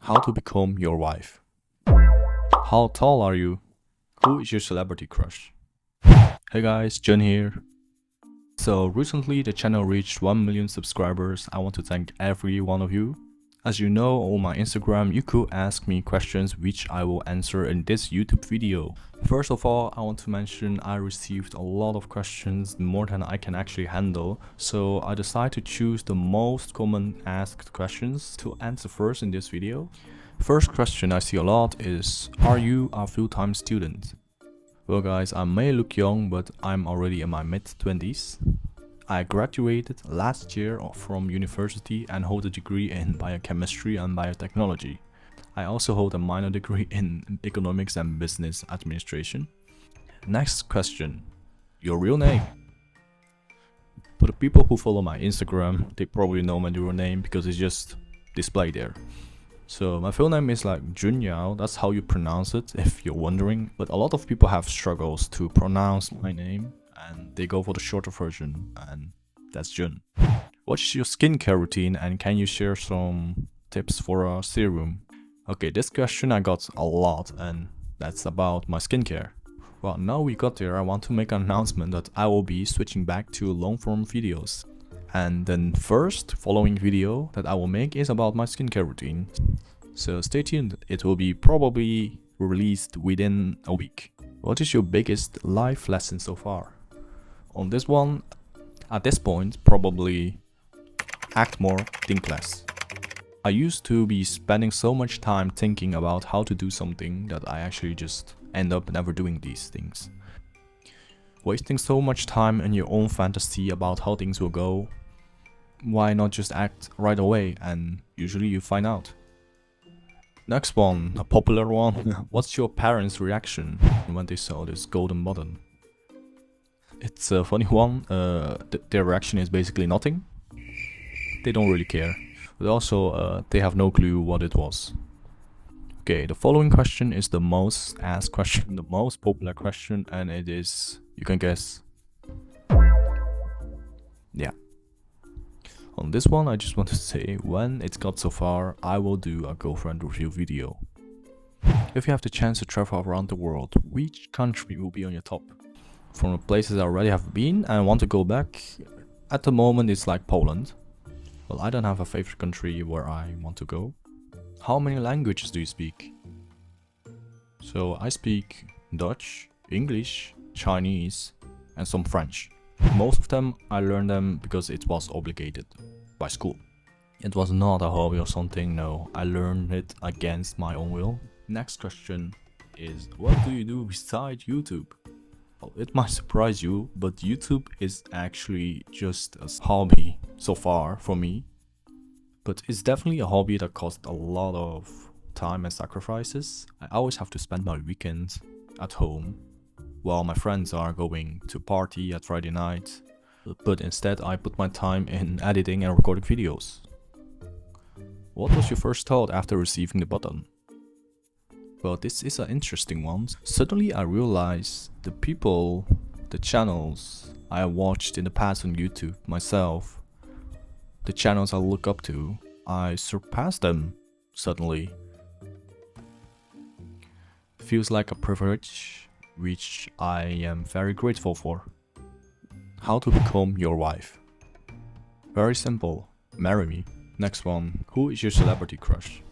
How to become your wife. How tall are you? Who is your celebrity crush? Hey guys, Jun here. So recently the channel reached 1 million subscribers. I want to thank every one of you. As you know, on my Instagram you could ask me questions which I will answer in this YouTube video. First of all, I want to mention I received a lot of questions, more than I can actually handle. So I decided to choose the most common asked questions to answer first in this video. First question I see a lot is, are you a full-time student? Well guys, I may look young, but I'm already in my mid-20s. I graduated last year from university and hold a degree in biochemistry and biotechnology. I also hold a minor degree in economics and business administration. Next question, your real name. For the people who follow my Instagram, they probably know my real name because it's just displayed there. So my full name is like Jun Raviel, that's how you pronounce it if you're wondering. But a lot of people have struggles to pronounce my name and they go for the shorter version, and that's Jun. What's your skincare routine and can you share some tips for a serum? Okay, this question I got a lot and that's about my skincare. Well, now we got there, I want to make an announcement that I will be switching back to long form videos. And then first following video that I will make is about my skincare routine. So stay tuned, it will be probably released within a week. What is your biggest life lesson so far? On this one, at this point, probably act more, think less. I used to be spending so much time thinking about how to do something that I actually just end up never doing these things. Wasting so much time in your own fantasy about how things will go. Why not just act right away and usually you find out. Next one, a popular one. What's your parents' reaction when they saw this golden button? It's a funny one. Their reaction is basically nothing. They don't really care. But also, they have no clue what it was. Okay, the following question is the most asked question, the most popular question, and it is, you can guess. Yeah. On this one, I just want to say, when it got so far, I will do a girlfriend review video. If you have the chance to travel around the world, which country will be on your top? From the places I already have been and want to go back, at the moment it's like Poland. Well, I don't have a favorite country where I want to go. How many languages do you speak? So I speak Dutch, English, Chinese and some French. Most of them I learned them because it was obligated by school. It was not a hobby or something, no, I learned it against my own will. Next question is, what do you do besides YouTube? Well, it might surprise you, but YouTube is actually just a hobby so far for me. But it's definitely a hobby that costs a lot of time and sacrifices. I always have to spend my weekends at home while my friends are going to party at Friday night. But instead I put my time in editing and recording videos. What was your first thought after receiving the button? Well, this is an interesting one. Suddenly I realized the people, the channels I watched in the past on YouTube myself, the channels I look up to, I surpassed them suddenly. Feels like a privilege, which I am very grateful for. How to become your wife? Very simple, marry me. Next one, who is your celebrity crush?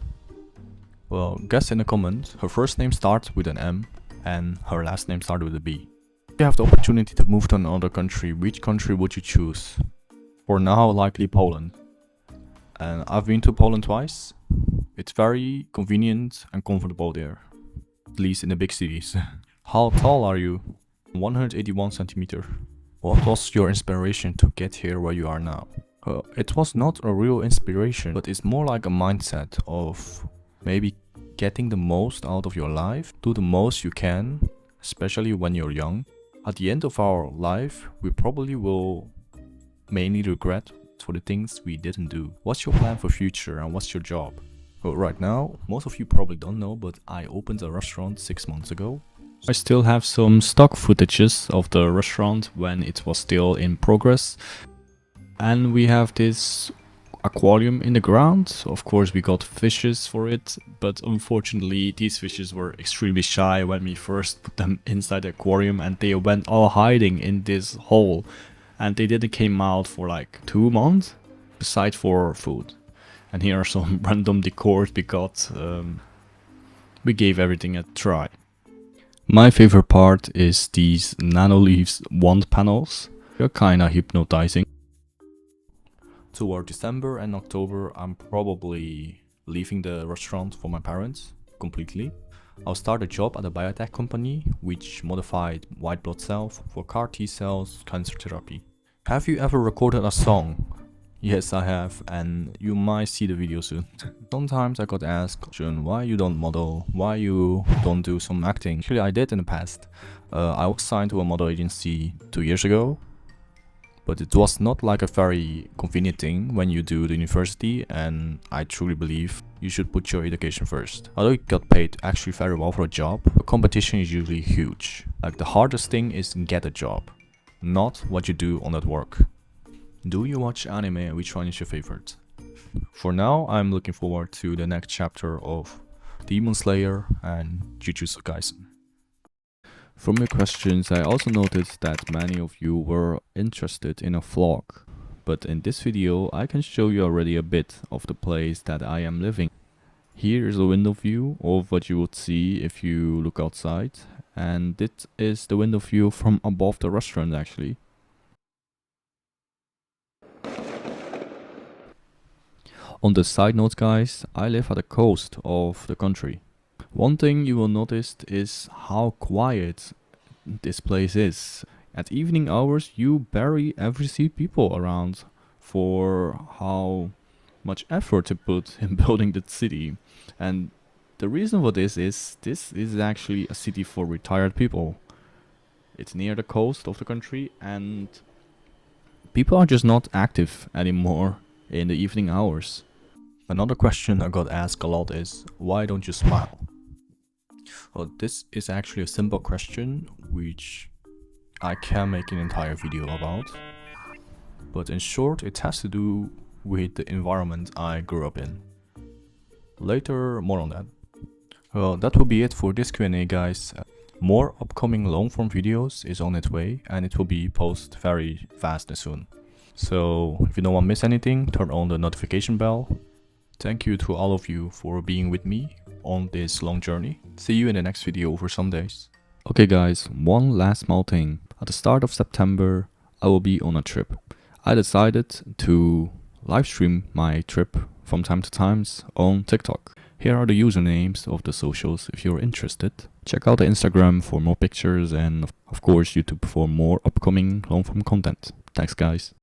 Well, guess in the comments, her first name starts with an M and her last name starts with a B. If you have the opportunity to move to another country, which country would you choose? For now, likely Poland. And I've been to Poland twice. It's very convenient and comfortable there. At least in the big cities. How tall are you? 181 centimeters. What was your inspiration to get here where you are now? It was not a real inspiration, but it's more like a mindset of maybe getting the most out of your life, do the most you can, especially when you're young. At the end of our life, we probably will mainly regret for the things we didn't do. What's your plan for future and what's your job? Well, right now, most of you probably don't know, but I opened a restaurant 6 months ago. I still have some stock footages of the restaurant when it was still in progress. And we have this aquarium in the ground. Of course, we got fishes for it, but unfortunately these fishes were extremely shy when we first put them inside the aquarium, and they went all hiding in this hole, and they didn't came out for like 2 months, besides for food. And here are some random decors we got. We gave everything a try. My favorite part is these Nanoleaves wand panels. They're kinda hypnotizing. Toward December and October, I'm probably leaving the restaurant for my parents completely. I'll start a job at a biotech company which modified white blood cells for CAR T cells cancer therapy. Have you ever recorded a song? Yes, I have, and you might see the video soon. Sometimes I got asked, Jun, why you don't model? Why you don't do some acting? Actually, I did in the past. I was signed to a model agency 2 years ago, but it was not like a very convenient thing when you do the university, and I truly believe you should put your education first. Although you got paid actually very well for a job, the competition is usually huge. Like, the hardest thing is get a job, not what you do on that work. Do you watch anime, and which one is your favorite? For now, I'm looking forward to the next chapter of Demon Slayer and Jujutsu Kaisen. From your questions, I also noticed that many of you were interested in a vlog. But in this video, I can show you already a bit of the place that I am living. Here is a window view of what you would see if you look outside. And this is the window view from above the restaurant actually. On the side note, guys, I live at the coast of the country. One thing you will notice is how quiet this place is. At evening hours, you barely ever see people around for how much effort to put in building the city. And the reason for this is actually a city for retired people. It's near the coast of the country, and people are just not active anymore in the evening hours. Another question I got asked a lot is, why don't you smile? Well, this is actually a simple question which I can make an entire video about. But in short, it has to do with the environment I grew up in. Later, more on that. Well, that will be it for this Q&A, guys. More upcoming long-form videos is on its way, and it will be posted very fast and soon. So if you don't want to miss anything, turn on the notification bell. Thank you to all of you for being with me on this long journey. See you in the next video for some days. Okay guys, one last small thing. At the start of September, I will be on a trip. I decided to live stream my trip from time to time on TikTok. Here are the usernames of the socials if you're interested. Check out the Instagram for more pictures, and of course YouTube for more upcoming long form content. Thanks guys.